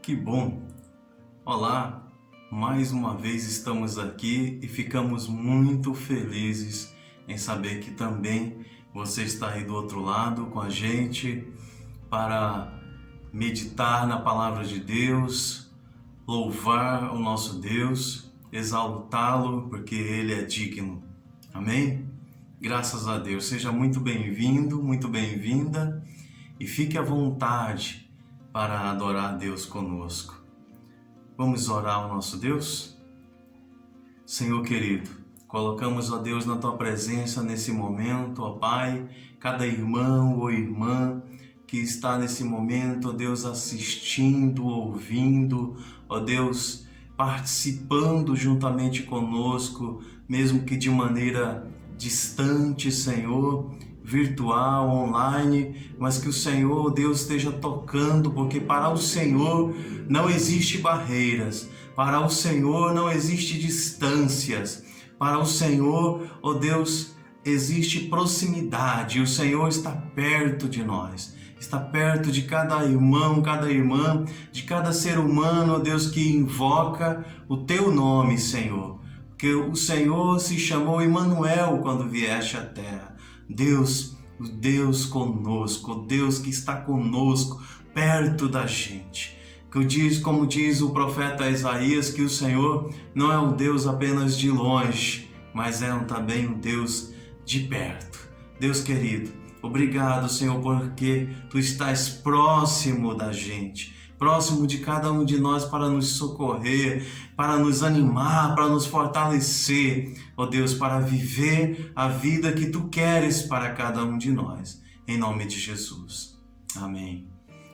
Que bom! Olá, mais uma vez estamos aqui e ficamos muito felizes em saber que também você está aí do outro lado com a gente para meditar na Palavra de Deus, louvar o nosso Deus, exaltá-lo porque Ele é digno. Amém? Graças a Deus. Seja muito bem-vindo, muito bem-vinda e fique à vontade para adorar a Deus conosco. Vamos orar ao nosso Deus? Senhor querido, colocamos, ó Deus, na Tua presença nesse momento, ó Pai, cada irmão ou irmã que está nesse momento, ó Deus, assistindo, ouvindo, ó Deus, participando juntamente conosco, mesmo que de maneira distante, Senhor, virtual, online, mas que o Senhor, Deus, esteja tocando, porque para o Senhor não existe barreiras, para o Senhor não existe distâncias, para o Senhor, ó Deus, existe proximidade, o Senhor está perto de nós, está perto de cada irmão, cada irmã, de cada ser humano, ó Deus, que invoca o Teu nome, Senhor, porque o Senhor se chamou Emanuel quando vieste à terra. Deus, o Deus conosco, o Deus que está conosco, perto da gente. Como diz o profeta Isaías, que o Senhor não é um Deus apenas de longe, mas é também um Deus de perto. Deus querido, obrigado, Senhor, porque Tu estás próximo da gente, próximo de cada um de nós para nos socorrer, para nos animar, para nos fortalecer, ó Deus, para viver a vida que Tu queres para cada um de nós, em nome de Jesus. Amém.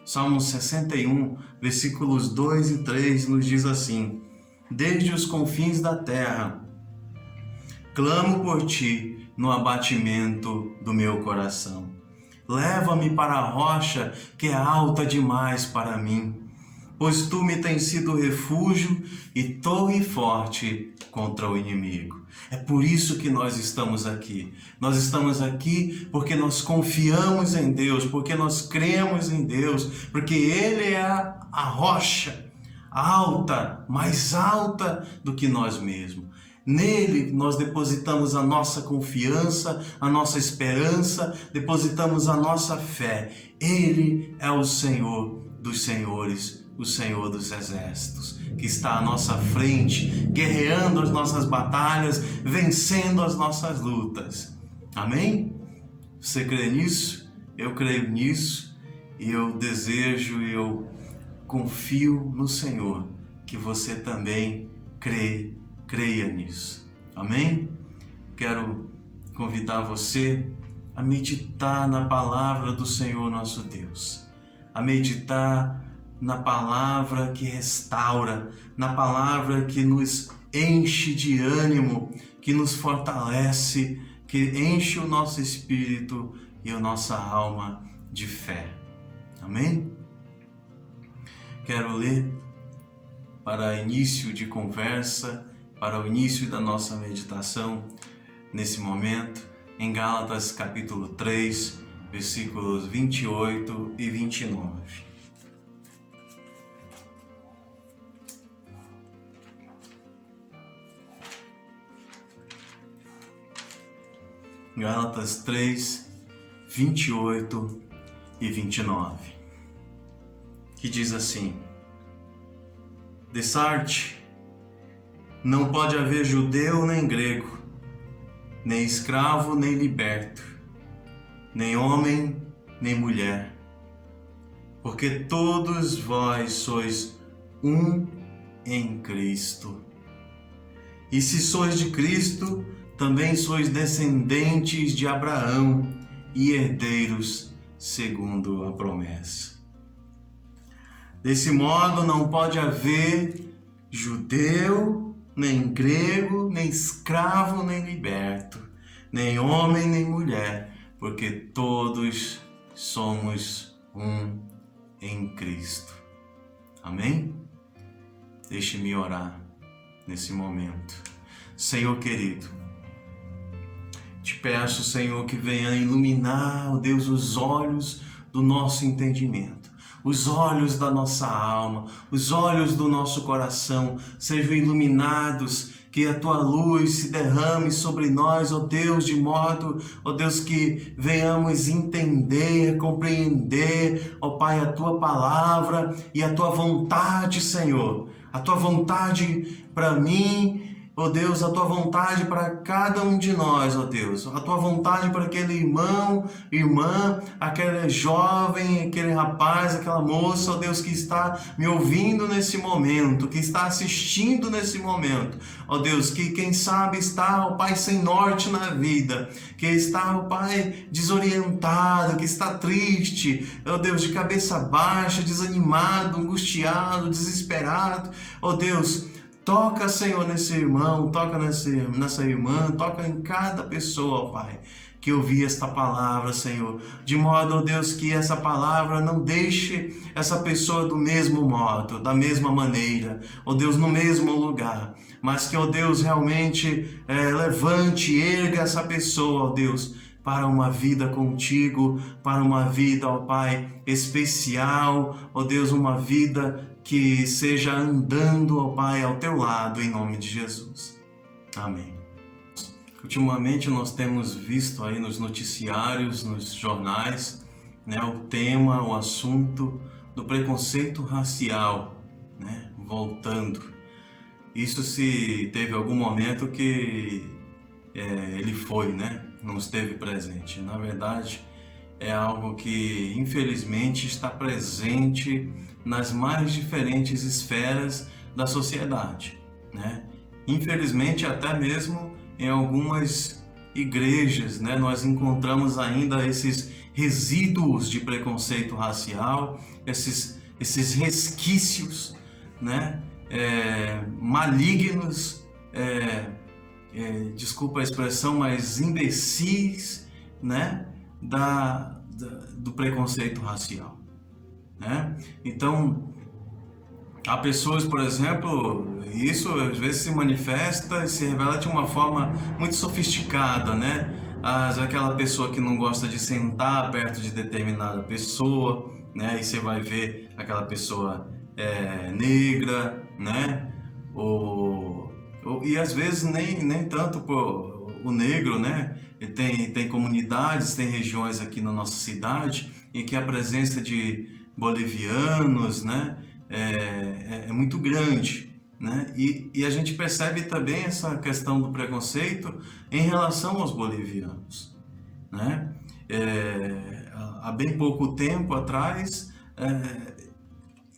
Salmo 61, versículos 2 e 3 nos diz assim: Desde os confins da terra, clamo por Ti no abatimento do meu coração. Leva-me para a rocha que é alta demais para mim, pois Tu me tens sido refúgio e torre forte contra o inimigo. É por isso que nós estamos aqui. Nós estamos aqui porque nós confiamos em Deus, porque nós cremos em Deus, porque Ele é a rocha alta, mais alta do que nós mesmos. Nele nós depositamos a nossa confiança, a nossa esperança, depositamos a nossa fé. Ele é o Senhor dos senhores, o Senhor dos exércitos, que está à nossa frente, guerreando as nossas batalhas, vencendo as nossas lutas. Amém? Você crê nisso? Eu creio nisso e eu desejo e eu confio no Senhor que você também creia nisso. Amém? Quero convidar você a meditar na palavra do Senhor nosso Deus, a meditar na palavra que restaura, na palavra que nos enche de ânimo, que nos fortalece, que enche o nosso espírito e a nossa alma de fé. Amém? Quero ler para início de conversa, para o início da nossa meditação, nesse momento, em Gálatas capítulo 3, versículos 28 e 29. Gálatas 3, 28 e 29, que diz assim: Dessarte, não pode haver judeu nem grego, nem escravo nem liberto, nem homem nem mulher, porque todos vós sois um em Cristo. E se sois de Cristo, também sois descendentes de Abraão e herdeiros segundo a promessa. Desse modo não pode haver judeu, nem grego, nem escravo, nem liberto, nem homem, nem mulher, porque todos somos um em Cristo. Amém? Deixe-me orar nesse momento. Senhor querido, te peço, Senhor, que venha iluminar, ó Deus, os olhos do nosso entendimento, os olhos da nossa alma, os olhos do nosso coração sejam iluminados, que a tua luz se derrame sobre nós, ó Deus, de modo, ó Deus, que venhamos entender, compreender, ó Pai, a tua palavra e a tua vontade, Senhor. A tua vontade para mim, ó Deus, a tua vontade para cada um de nós, ó Deus. A tua vontade para aquele irmão, irmã, aquele jovem, aquele rapaz, aquela moça, ó Deus, que está me ouvindo nesse momento, que está assistindo nesse momento. Ó Deus, que quem sabe está, ó Pai, sem norte na vida, que está, ó Pai, desorientado, que está triste, ó Deus, de cabeça baixa, desanimado, angustiado, desesperado. Ó Deus, toca, Senhor, nesse irmão, toca nessa irmã, toca em cada pessoa, ó Pai, que ouvir esta palavra, Senhor, de modo, ó Deus, que essa palavra não deixe essa pessoa do mesmo modo, da mesma maneira, ó Deus, no mesmo lugar, mas que, ó Deus, realmente levante, erga essa pessoa, ó Deus, para uma vida contigo, para uma vida, ó Pai, especial, ó Deus, uma vida que seja andando, ó Pai, ao teu lado, em nome de Jesus. Amém. Ultimamente nós temos visto aí nos noticiários, nos jornais, né, o tema, o assunto do preconceito racial, né, voltando. Isso se teve algum momento que ele foi, né, não esteve presente. Na verdade, é algo que infelizmente está presente nas mais diferentes esferas da sociedade, né? Infelizmente, até mesmo em algumas igrejas, né, nós encontramos ainda esses resíduos de preconceito racial, esses resquícios, né, malignos, desculpa a expressão, mas imbecis, né, do preconceito racial, né? Então, há pessoas, por exemplo, isso às vezes se manifesta e se revela de uma forma muito sofisticada, né? Aquela pessoa que não gosta de sentar perto de determinada pessoa, né? E você vai ver aquela pessoa negra, né? E às vezes nem tanto por o negro, né? Tem comunidades, tem regiões aqui na nossa cidade em que a presença de bolivianos, né, é muito grande, né? E a gente percebe também essa questão do preconceito em relação aos bolivianos, né? Há bem pouco tempo atrás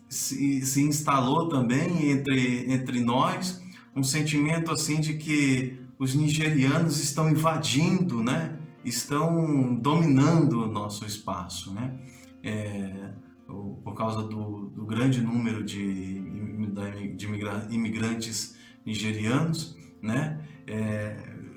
se instalou também entre nós um sentimento assim de que os nigerianos estão invadindo, né? Estão dominando o nosso espaço, né? Por causa do grande número de imigrantes nigerianos, né?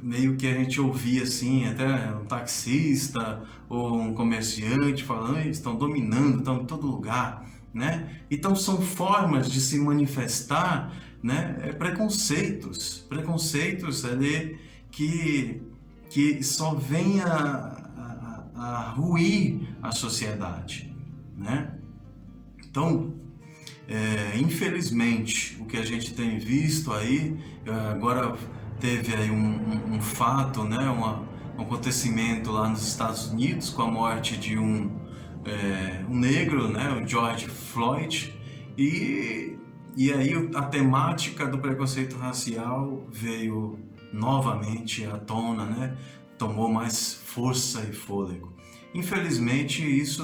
Meio que a gente ouvia assim, até um taxista ou um comerciante falando, estão dominando, estão em todo lugar, né? Então são formas de se manifestar, né? Preconceitos ali que só vem a ruir a sociedade, né? Então, infelizmente, o que a gente tem visto aí, agora teve aí um fato, né? Um acontecimento lá nos Estados Unidos com a morte de um negro, né? O George Floyd, e aí a temática do preconceito racial veio novamente à tona, né? Tomou mais força e fôlego. Infelizmente, isso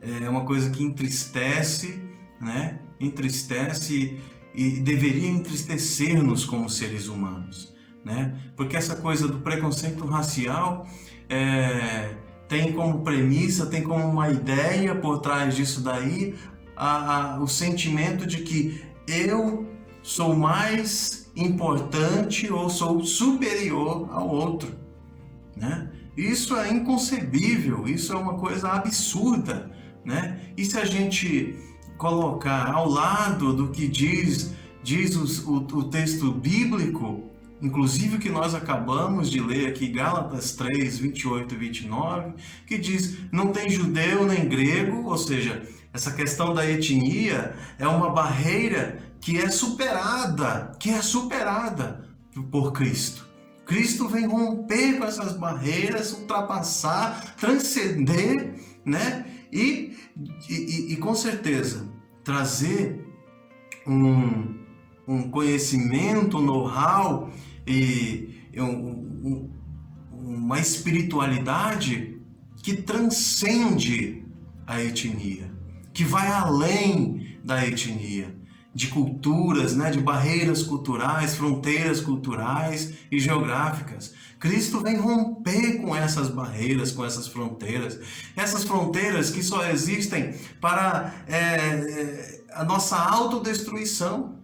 é uma coisa que entristece, né? Entristece e deveria entristecer-nos como seres humanos, né? Porque essa coisa do preconceito racial tem como premissa, tem como uma ideia por trás disso daí o sentimento de que eu sou mais importante ou sou superior ao outro, né? Isso é inconcebível, isso é uma coisa absurda, né? E se a gente colocar ao lado do que diz o texto bíblico, inclusive o que nós acabamos de ler aqui, Gálatas 3, 28 e 29, que diz, não tem judeu nem grego, ou seja, essa questão da etnia é uma barreira que é superada por Cristo. Cristo vem romper com essas barreiras, ultrapassar, transcender, né? E com certeza trazer um conhecimento, um know-how e uma espiritualidade que transcende a etnia, que vai além da etnia, de culturas, né, de barreiras culturais, fronteiras culturais e geográficas. Cristo vem romper com essas barreiras, com essas fronteiras que só existem para a nossa autodestruição,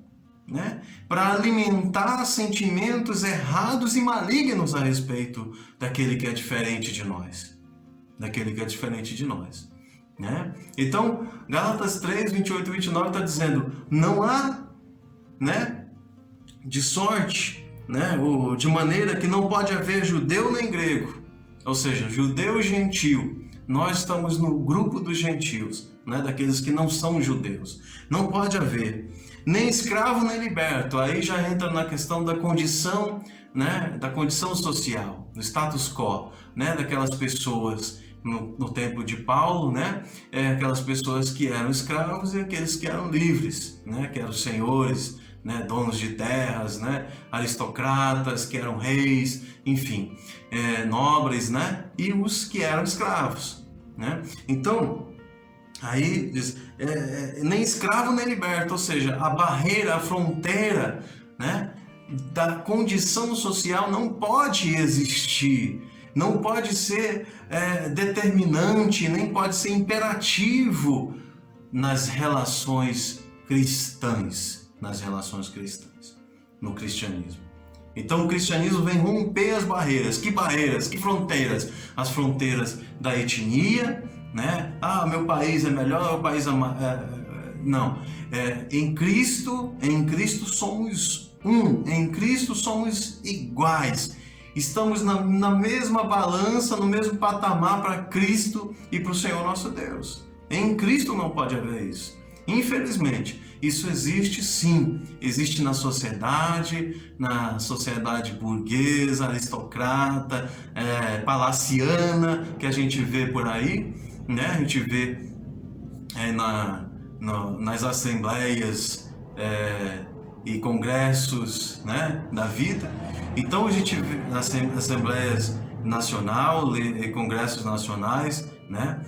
né? Para alimentar sentimentos errados e malignos a respeito daquele que é diferente de nós, né? Então, Gálatas 3, 28 e 29 está dizendo, não há, né, de sorte, né, ou de maneira que não pode haver judeu nem grego, ou seja, judeu e gentil. Nós estamos no grupo dos gentios, né, daqueles que não são judeus. Não pode haver nem escravo nem liberto. Aí já entra na questão da condição, né, da condição social, do status quo, né, daquelas pessoas no tempo de Paulo, né, aquelas pessoas que eram escravos e aqueles que eram livres, né, que eram senhores, né, donos de terras, né, aristocratas, que eram reis, enfim, nobres, né, e os que eram escravos, né. Então, aí diz, nem escravo nem liberto, ou seja, a barreira, a fronteira, né, da condição social não pode existir, não pode ser determinante, nem pode ser imperativo nas relações cristãs, no cristianismo. Então o cristianismo vem romper as barreiras. Que barreiras? Que fronteiras? As fronteiras da etnia, né? Ah, meu país é melhor, o país não. Em Cristo somos um, em Cristo somos iguais. Estamos na mesma balança, no mesmo patamar para Cristo e para o Senhor nosso Deus. Em Cristo não pode haver isso. Infelizmente, isso existe sim. Existe na sociedade burguesa, aristocrata, palaciana, que a gente vê por aí, né? A gente vê nas assembleias e congressos, né, da vida. Então a gente vê nas assembleias nacionais e congressos nacionais, né,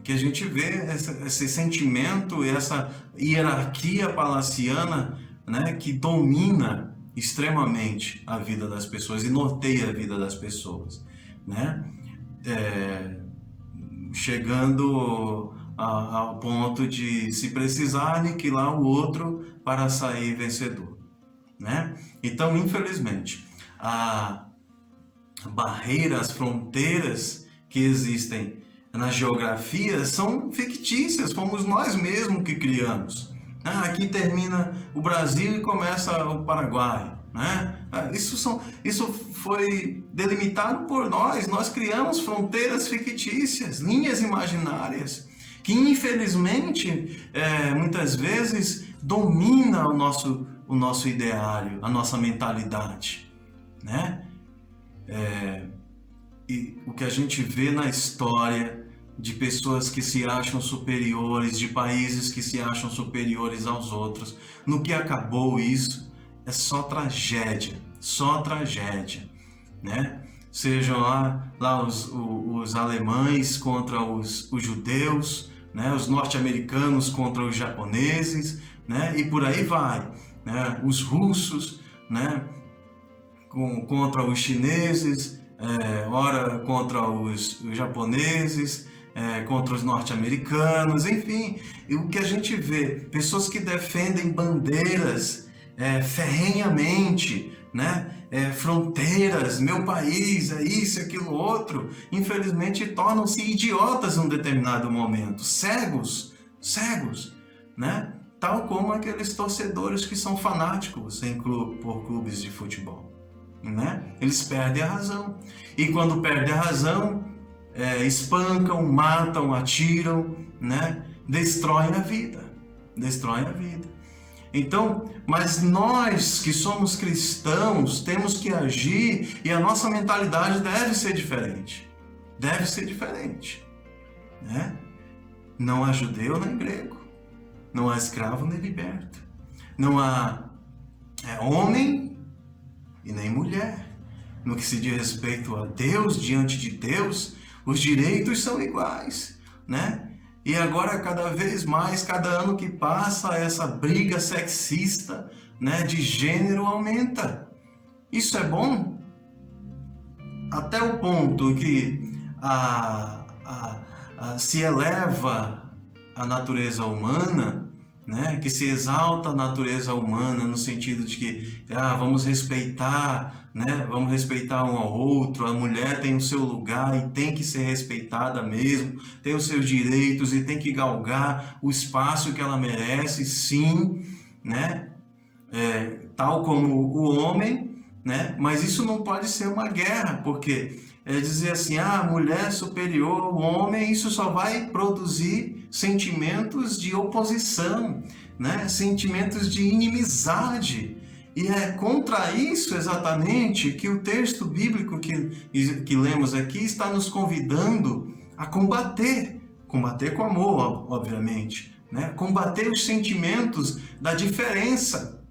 que a gente vê esse sentimento e essa hierarquia palaciana, né, que domina extremamente a vida das pessoas e norteia a vida das pessoas, né, chegando ao ponto de, se precisar, aniquilar o outro para sair vencedor, né? Então, infelizmente, a barreira, as fronteiras que existem na geografia são fictícias, fomos nós mesmos que criamos. Aqui termina o Brasil e começa o Paraguai, né? Isso foi delimitado por nós criamos fronteiras fictícias, linhas imaginárias, que infelizmente muitas vezes domina o nosso ideário, a nossa mentalidade, né? E o que a gente vê na história de pessoas que se acham superiores, de países que se acham superiores aos outros, no que acabou isso é só tragédia, né? Sejam lá os alemães contra os judeus, né? Os norte-americanos contra os japoneses, né? E por aí vai, né? Os russos, né? Contra os chineses, ora contra os japoneses, contra os norte-americanos, enfim. E o que a gente vê, pessoas que defendem bandeiras ferrenhamente, né? Fronteiras, meu país, isso, aquilo, outro, infelizmente tornam-se idiotas em um determinado momento, cegos, né? tal como aqueles torcedores que são fanáticos por clubes de futebol, né? Eles perdem a razão. E quando perdem a razão, espancam, matam, atiram, né? Destroem a vida. Destroem a vida. Então, mas nós que somos cristãos temos que agir e a nossa mentalidade deve ser diferente. Deve ser diferente, né? Não há judeu nem grego, não há escravo nem liberto, não há homem e nem mulher. No que se diz respeito a Deus, diante de Deus, os direitos são iguais, né? E agora, cada vez mais, cada ano que passa, essa briga sexista, né, de gênero aumenta. Isso é bom? Até o ponto que se eleva a natureza humana, né, que se exalta a natureza humana no sentido de que vamos respeitar, né, vamos respeitar um ao outro, a mulher tem o seu lugar e tem que ser respeitada mesmo, tem os seus direitos e tem que galgar o espaço que ela merece, sim, né, tal como o homem, né, mas isso não pode ser uma guerra, porque dizer assim, a mulher superior ao homem, isso só vai produzir sentimentos de oposição, né? Sentimentos de inimizade. E é contra isso exatamente que o texto bíblico que lemos aqui está nos convidando a combater. Combater com amor, obviamente, né? Combater os sentimentos da diferença,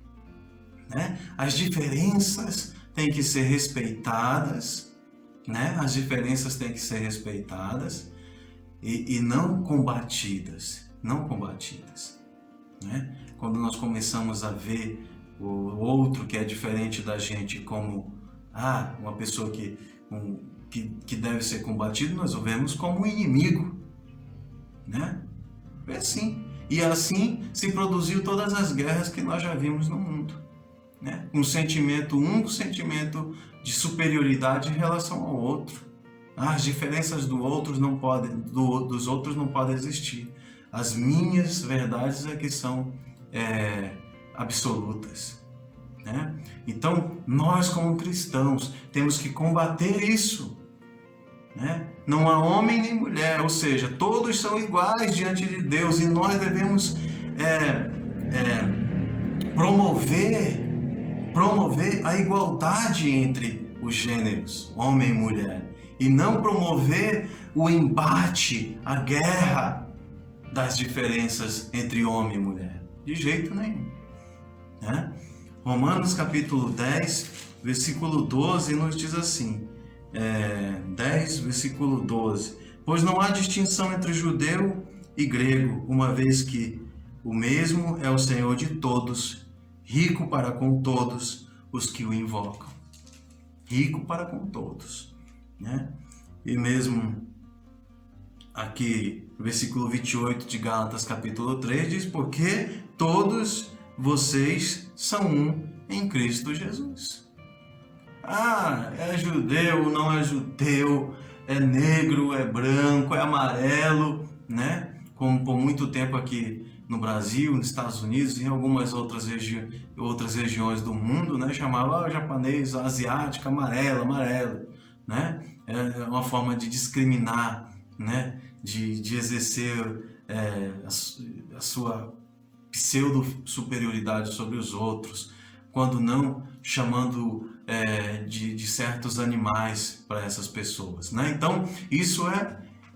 né? As diferenças têm que ser respeitadas, né? As diferenças têm que ser respeitadas e não combatidas, né? Quando nós começamos a ver o outro que é diferente da gente como uma pessoa que deve ser combatido, nós o vemos como um inimigo, né? É assim. E assim se produziu todas as guerras que nós já vimos no mundo, né? Um sentimento de superioridade em relação ao outro. As diferenças dos outros não podem existir. As minhas verdades é que são absolutas, né? Então, nós como cristãos temos que combater isso, né? Não há homem nem mulher, ou seja, todos são iguais diante de Deus e nós devemos promover a igualdade entre os gêneros, homem e mulher, e não promover o embate, a guerra das diferenças entre homem e mulher. De jeito nenhum, né? Romanos capítulo 10, versículo 12 nos diz assim, 10, versículo 12: pois não há distinção entre judeu e grego, uma vez que o mesmo é o Senhor de todos, rico para com todos os que o invocam. Rico para com todos, né? E mesmo aqui, versículo 28 de Gálatas capítulo 3 diz, porque todos vocês são um em Cristo Jesus. É judeu, não é judeu, é negro, é branco, é amarelo, né? Como por muito tempo aqui no Brasil, nos Estados Unidos e em algumas outras regiões do mundo, né? Chamava japonês, asiático, amarelo, né? É uma forma de discriminar, né? De exercer a sua pseudo-superioridade sobre os outros, quando não chamando de certos animais para essas pessoas, né? Então, isso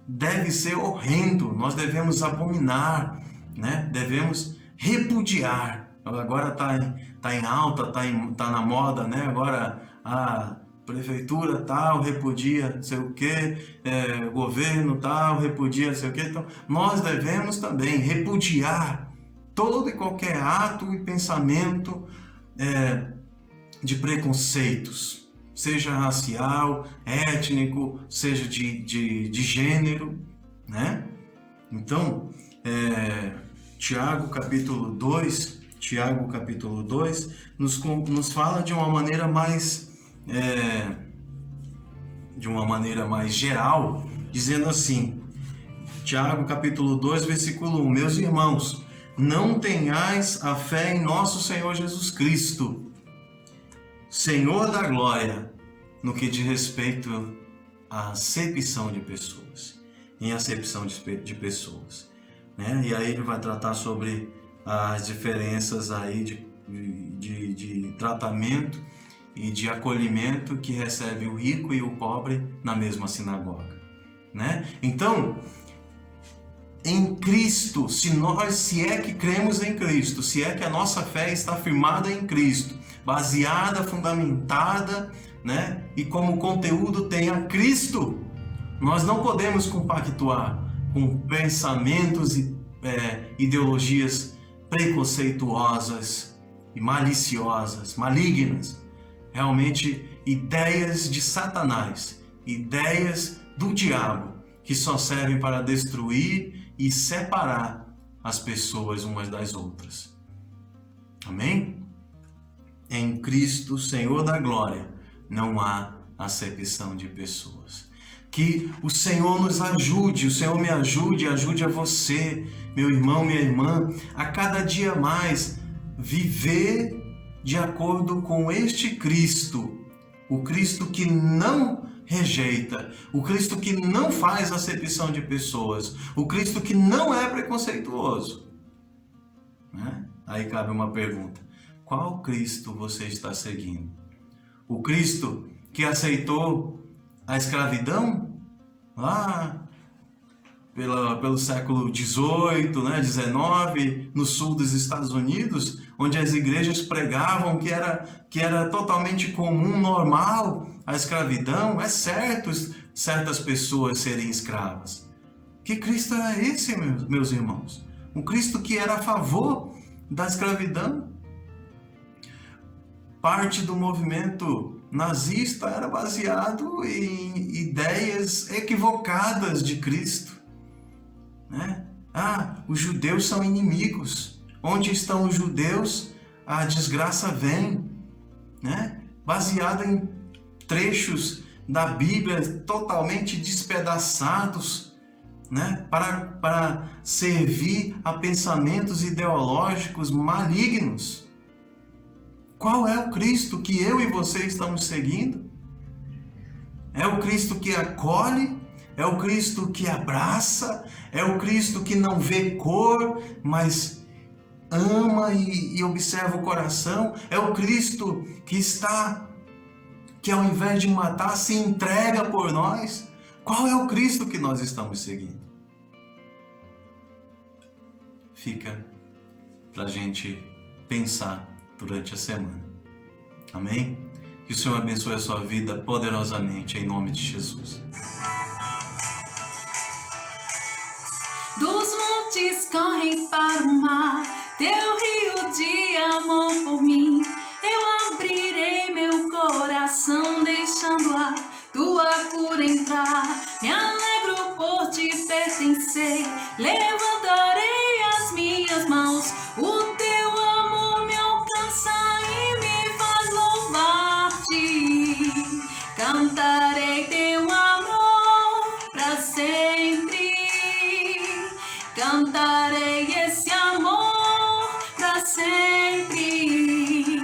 deve ser horrendo, nós devemos abominar, né? Devemos repudiar. Agora tá em alta, tá na moda, né? Agora a prefeitura tal repudia não sei o que, governo tal repudia não sei o que. Então, nós devemos também repudiar todo e qualquer ato e pensamento de preconceitos, seja racial, étnico, seja de gênero, né? Então, Tiago capítulo 2 nos fala de uma maneira mais geral, dizendo assim, Tiago capítulo 2, versículo 1, meus irmãos, não tenhais a fé em nosso Senhor Jesus Cristo, Senhor da glória, no que diz respeito à acepção de pessoas, em acepção de pessoas, né? E aí ele vai tratar sobre as diferenças aí de tratamento e de acolhimento que recebe o rico e o pobre na mesma sinagoga, né? Então, em Cristo, se é que cremos em Cristo, se é que a nossa fé está firmada em Cristo, baseada, fundamentada, né? E como conteúdo tem a Cristo, nós não podemos compactuar com pensamentos e ideologias preconceituosas e maliciosas, malignas, realmente ideias de Satanás, ideias do diabo, que só servem para destruir e separar as pessoas umas das outras. Amém? Em Cristo, Senhor da glória, não há acepção de pessoas. Que o Senhor nos ajude, o Senhor me ajude, ajude a você, meu irmão, minha irmã, a cada dia mais viver de acordo com este Cristo, o Cristo que não rejeita, o Cristo que não faz acepção de pessoas, o Cristo que não é preconceituoso, né? Aí cabe uma pergunta: qual Cristo você está seguindo? O Cristo que aceitou a escravidão lá pelo século XVIII, né, XIX, no sul dos Estados Unidos, onde as igrejas pregavam que era totalmente comum, normal a escravidão? É certo certas pessoas serem escravas. Que Cristo era esse, meus irmãos? Um Cristo que era a favor da escravidão? Parte do movimento nazista era baseado em ideias equivocadas de Cristo, né? Os judeus são inimigos. Onde estão os judeus, a desgraça vem, né? Baseada em trechos da Bíblia totalmente despedaçados, né? Para servir a pensamentos ideológicos malignos. Qual é o Cristo que eu e você estamos seguindo? É o Cristo que acolhe? É o Cristo que abraça? É o Cristo que não vê cor, mas ama e observa o coração? É o Cristo que ao invés de matar, se entrega por nós? Qual é o Cristo que nós estamos seguindo? Fica para a gente pensar durante a semana. Amém? Que o Senhor abençoe a sua vida poderosamente, em nome de Jesus. Dos montes correm para o mar, teu rio de amor por mim. Eu abrirei meu coração, deixando a tua cura entrar. Me alegro por te pertencer, levantarei as minhas mãos. O teu amor me alcança e me faz louvar-te. Cantarei teu amor para sempre. Cantarei esse amor para sempre.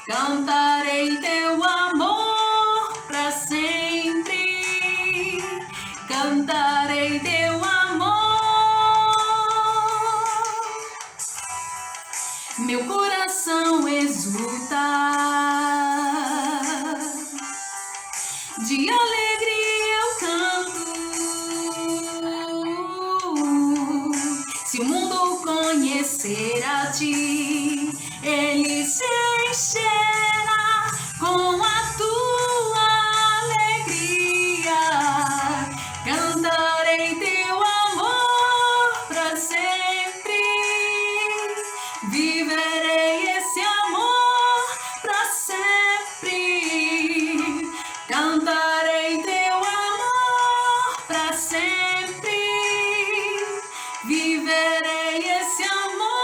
Cantarei teu amor para sempre. Cantarei teu amor. Meu coração exulta. De alegria eu canto. Se o mundo conhecer a ti, ele se encherá com a tua alegria. Cantarei teu amor para sempre. Viverei esse amor para sempre. Cantarei teu amor para sempre. Viverei esse amor.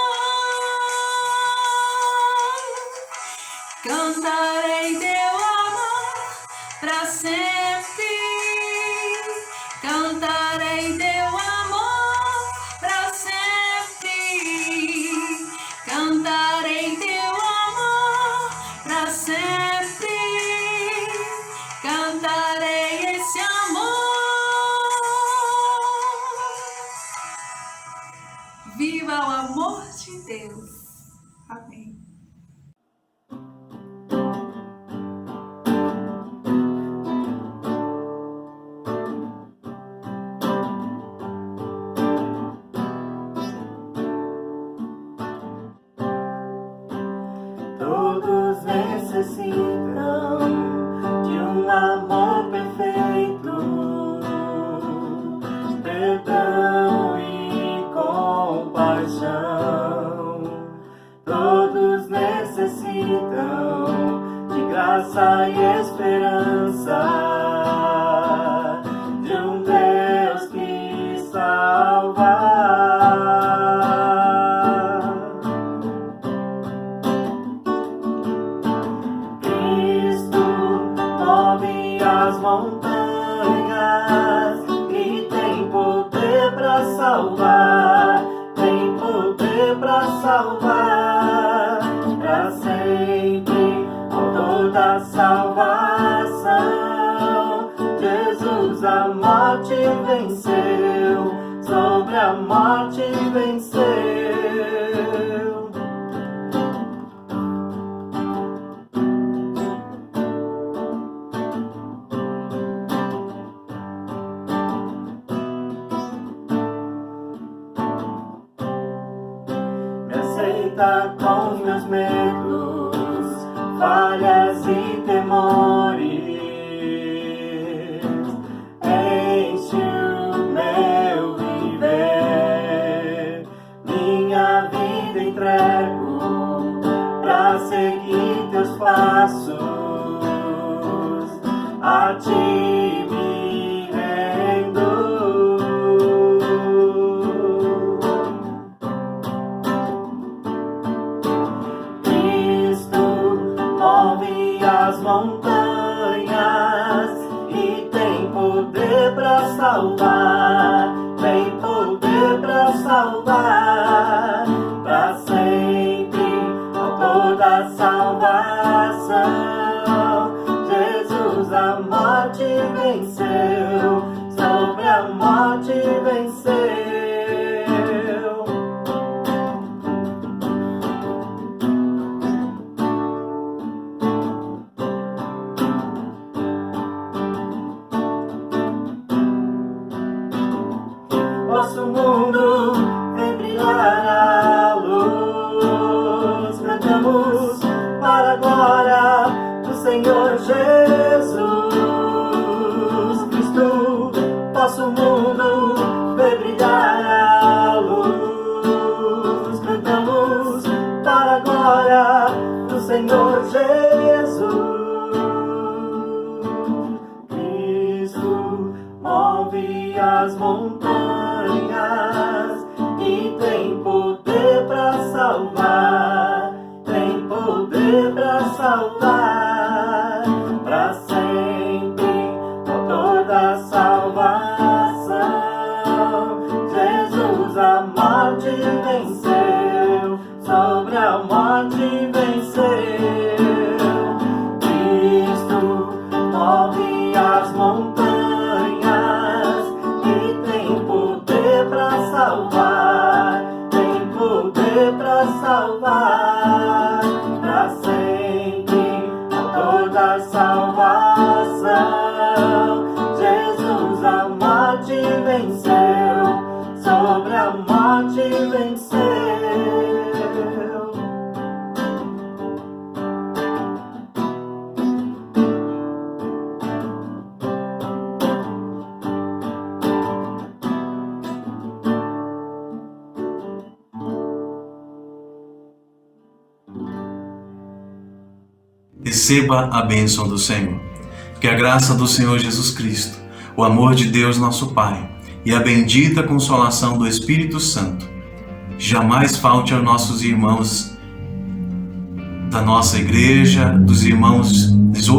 Cantarei teu amor para sempre. Cantarei teu amor para sempre. Deus. Amém. Todos necessitam de um amor perfeito, perdão e compaixão. Todos necessitam de graça e esperança, de um Deus que salva. As montanhas e tem poder para salvar, tem poder para salvar, para sempre, com toda salvação. Jesus a morte venceu, sobre a morte venceu. Aceita com os meus medos, falhas e temores. Enche o meu viver, minha vida entrego pra seguir teus passos. A ti me rendo. As montanhas e tem poder para salvar, tem poder para salvar, para sempre, com toda salvação. Jesus a morte venceu, sobre a morte venceu. Nosso mundo vem brilhar a luz, cantamos para a glória do Senhor Jesus Cristo. Nosso mundo vem brilhar a luz, cantamos para a glória do Senhor Jesus Cristo. Move as montanhas e tem poder para salvar, tem poder para salvar, para sempre, com toda salvação. Jesus a morte venceu, sobre a morte venceu. Cristo move as montanhas e tem poder para salvar, tem poder para salvar, para sempre, com toda salvação. Jesus a morte venceu, sobre a morte venceu. Receba a bênção do Senhor. Que a graça do Senhor Jesus Cristo, o amor de Deus nosso Pai e a bendita consolação do Espírito Santo jamais falte aos nossos irmãos da nossa igreja, dos irmãos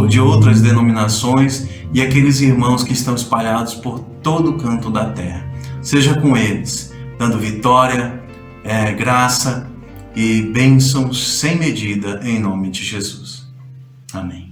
de outras denominações e aqueles irmãos que estão espalhados por todo o canto da terra. Seja com eles, dando vitória, graça e bênçãos sem medida em nome de Jesus. Amém.